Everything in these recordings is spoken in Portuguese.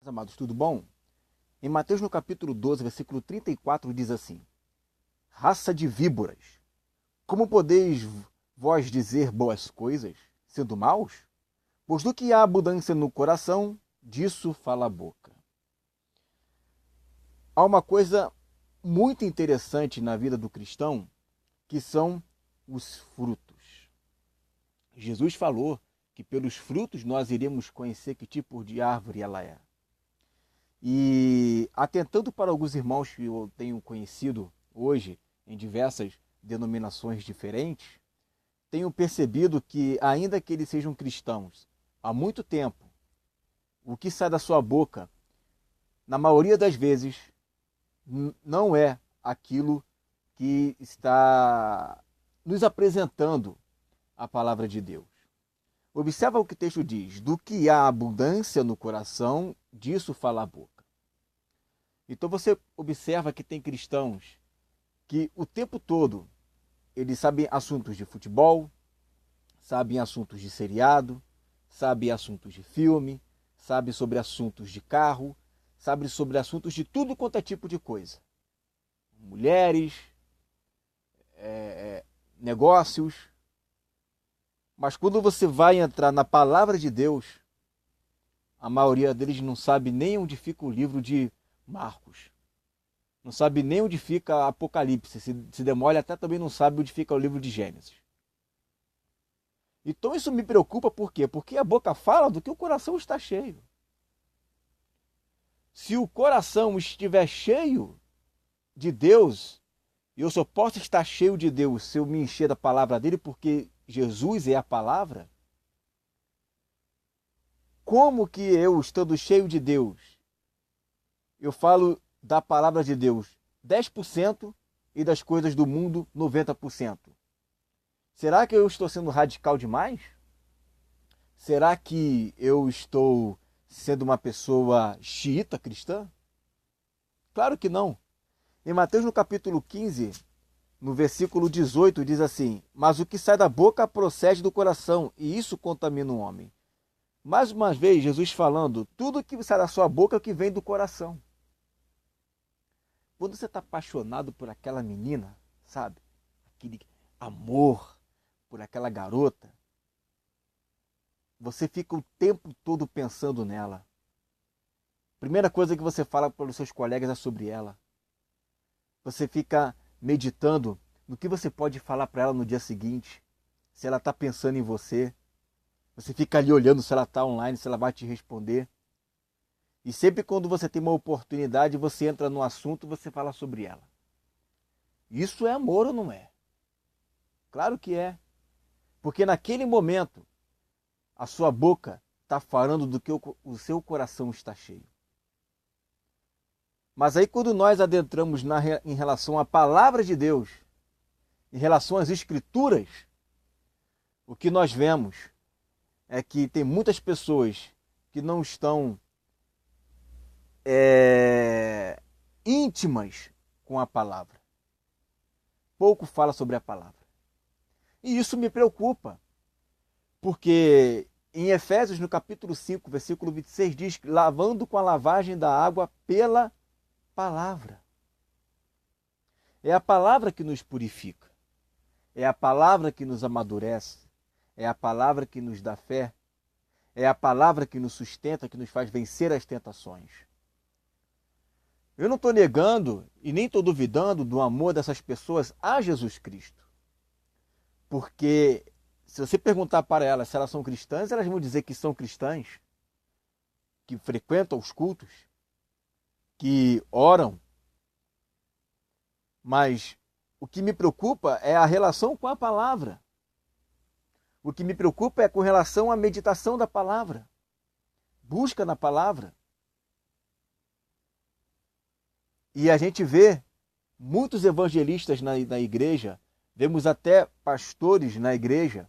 Meus amados, tudo bom? Em Mateus no capítulo 12, versículo 34, diz assim: Raça de víboras, como podeis vós dizer boas coisas, sendo maus? Pois do que há abundância no coração, disso fala a boca. Há uma coisa muito interessante na vida do cristão, que são os frutos. Jesus falou que pelos frutos nós iremos conhecer que tipo de árvore ela é. E atentando para alguns irmãos que eu tenho conhecido hoje em diversas denominações diferentes, tenho percebido que, ainda que eles sejam cristãos há muito tempo, o que sai da sua boca, na maioria das vezes, não é aquilo que está nos apresentando a palavra de Deus. Observa o que o texto diz: do que há abundância no coração, disso fala a boca. Então você observa que tem cristãos que o tempo todo eles sabem assuntos de futebol, sabem assuntos de seriado, sabem assuntos de filme, sabem sobre assuntos de carro, sabem sobre assuntos de tudo quanto é tipo de coisa. Mulheres, negócios. Mas quando você vai entrar na palavra de Deus, a maioria deles não sabe nem onde fica o livro de Marcos. Não sabe nem onde fica Apocalipse. Se demora, até também não sabe onde fica o livro de Gênesis. Então isso me preocupa, por quê? Porque a boca fala do que o coração está cheio. Se o coração estiver cheio de Deus, e eu só posso estar cheio de Deus se eu me encher da palavra dele, porque Jesus é a palavra. Como que eu, estando cheio de Deus, eu falo da palavra de Deus 10% e das coisas do mundo 90%? Será que eu estou sendo radical demais? Será que eu estou sendo uma pessoa xiita cristã? Claro que não. Em Mateus no capítulo 15, no versículo 18, diz assim: Mas o que sai da boca procede do coração, e isso contamina o homem. Mais uma vez, Jesus falando, tudo que sai da sua boca é o que vem do coração. Quando você está apaixonado por aquela menina, sabe? Aquele amor por aquela garota, você fica o tempo todo pensando nela. Primeira coisa que você fala para os seus colegas é sobre ela. Você fica meditando no que você pode falar para ela no dia seguinte, se ela está pensando em você. Você fica ali olhando se ela está online, se ela vai te responder. E sempre quando você tem uma oportunidade, você entra no assunto, você fala sobre ela. Isso é amor ou não é? Claro que é. Porque naquele momento, a sua boca está falando do que o seu coração está cheio. Mas aí quando nós adentramos em relação à palavra de Deus, em relação às escrituras, o que nós vemos é que tem muitas pessoas que não estão íntimas com a palavra. Pouco fala sobre a palavra. E isso me preocupa, porque em Efésios, no capítulo 5, versículo 26, diz: lavando com a lavagem da água pela palavra. É a palavra que nos purifica. É a palavra que nos amadurece. É a palavra que nos dá fé. É a palavra que nos sustenta, que nos faz vencer as tentações. Eu não estou negando e nem estou duvidando do amor dessas pessoas a Jesus Cristo. Porque se você perguntar para elas se elas são cristãs, elas vão dizer que são cristãs, que frequentam os cultos, que oram. Mas o que me preocupa é a relação com a palavra. O que me preocupa é com relação à meditação da palavra. Busca na palavra. E a gente vê muitos evangelistas na igreja, vemos até pastores na igreja,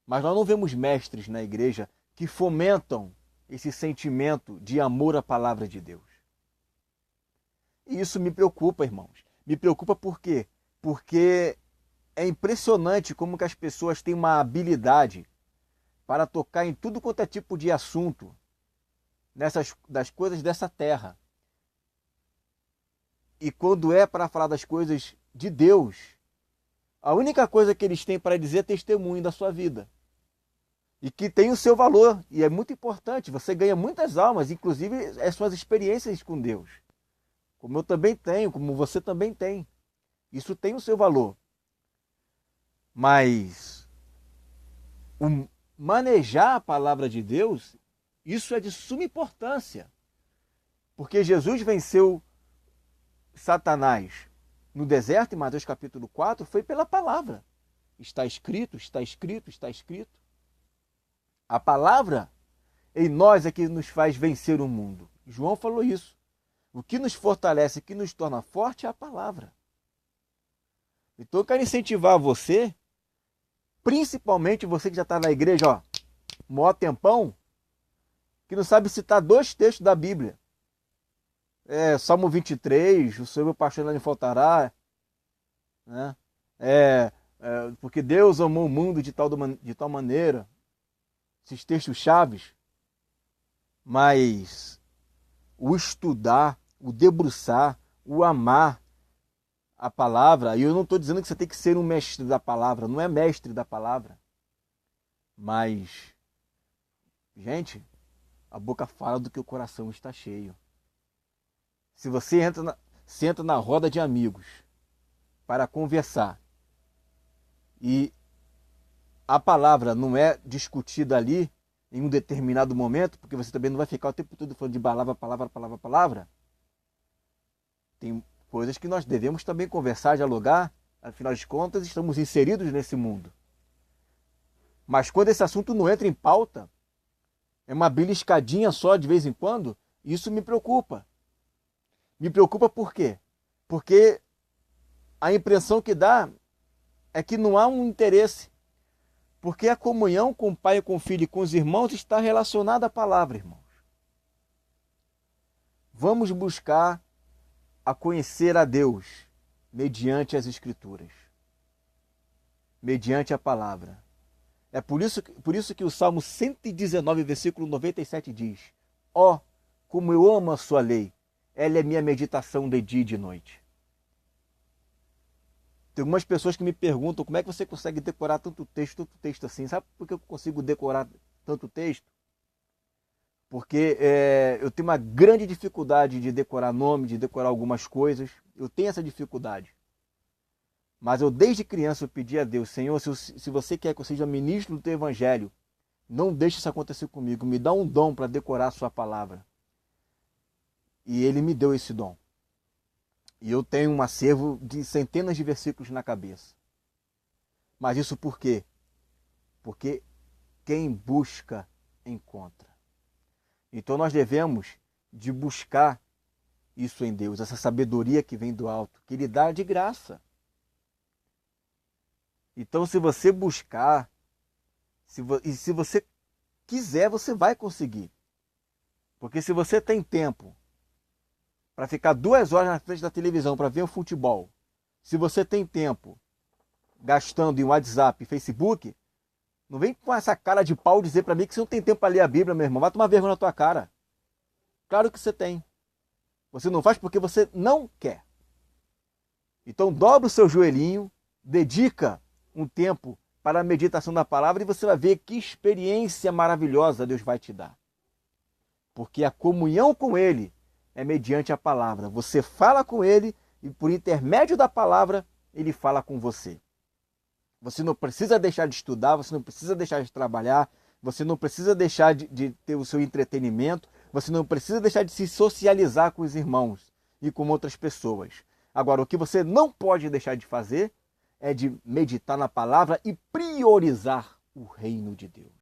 mas nós não vemos mestres na igreja que fomentam esse sentimento de amor à palavra de Deus. E isso me preocupa, irmãos. Me preocupa por quê? Porque é impressionante como que as pessoas têm uma habilidade para tocar em tudo quanto é tipo de assunto das coisas dessa terra. E quando é para falar das coisas de Deus, a única coisa que eles têm para dizer é testemunho da sua vida. E que tem o seu valor, e é muito importante. Você ganha muitas almas, inclusive as suas experiências com Deus. Como eu também tenho, como você também tem. Isso tem o seu valor. Mas manejar a palavra de Deus, isso é de suma importância. Porque Jesus venceu Satanás no deserto, em Mateus capítulo 4, foi pela palavra. Está escrito, está escrito, está escrito. A palavra em nós é que nos faz vencer o mundo. João falou isso. O que nos fortalece, o que nos torna forte é a palavra. Então eu quero incentivar você, principalmente você que já está na igreja, ó, maior tempão, que não sabe citar 2 textos da Bíblia. Salmo 23, o Senhor meu pastor não lhe faltará, né? Porque Deus amou o mundo de tal maneira, esses textos chaves, mas o estudar, o debruçar, o amar a palavra, e eu não estou dizendo que você tem que ser um mestre da palavra, não é mestre da palavra, mas, gente, a boca fala do que o coração está cheio. Se você senta na roda de amigos para conversar e a palavra não é discutida ali em um determinado momento, porque você também não vai ficar o tempo todo falando de palavra. Tem coisas que nós devemos também conversar, dialogar, afinal de contas estamos inseridos nesse mundo. Mas quando esse assunto não entra em pauta, é uma beliscadinha só de vez em quando, isso me preocupa. Me preocupa por quê? Porque a impressão que dá é que não há um interesse. Porque a comunhão com o Pai, com o Filho e com os irmãos está relacionada à palavra, irmãos. Vamos buscar a conhecer a Deus mediante as Escrituras, mediante a palavra. É por isso que o Salmo 119, versículo 97 diz: ó, como eu amo a sua lei, ela é minha meditação de dia e de noite. Tem algumas pessoas que me perguntam como é que você consegue decorar tanto texto assim. Sabe por que eu consigo decorar tanto texto? Porque eu tenho uma grande dificuldade de decorar nome, de decorar algumas coisas. Eu tenho essa dificuldade. Mas eu desde criança eu pedi a Deus: Senhor, se você quer que eu seja ministro do teu evangelho, não deixe isso acontecer comigo. Me dá um dom para decorar a sua palavra. E ele me deu esse dom. E eu tenho um acervo de centenas de versículos na cabeça. Mas isso por quê? Porque quem busca, encontra. Então nós devemos de buscar isso em Deus, essa sabedoria que vem do alto, que Ele dá de graça. Então se você buscar, se você quiser, você vai conseguir. Porque se você tem tempo para ficar 2 horas na frente da televisão para ver o futebol, se você tem tempo gastando em WhatsApp e Facebook, não vem com essa cara de pau dizer para mim que você não tem tempo para ler a Bíblia, meu irmão. Vai tomar vergonha na tua cara. Claro que você tem. Você não faz porque você não quer. Então dobra o seu joelhinho, dedica um tempo para a meditação da palavra e você vai ver que experiência maravilhosa Deus vai te dar. Porque a comunhão com Ele é mediante a palavra. Você fala com Ele e por intermédio da palavra Ele fala com você. Você não precisa deixar de estudar, você não precisa deixar de trabalhar, você não precisa deixar de ter o seu entretenimento, você não precisa deixar de se socializar com os irmãos e com outras pessoas. Agora, o que você não pode deixar de fazer é de meditar na palavra e priorizar o reino de Deus.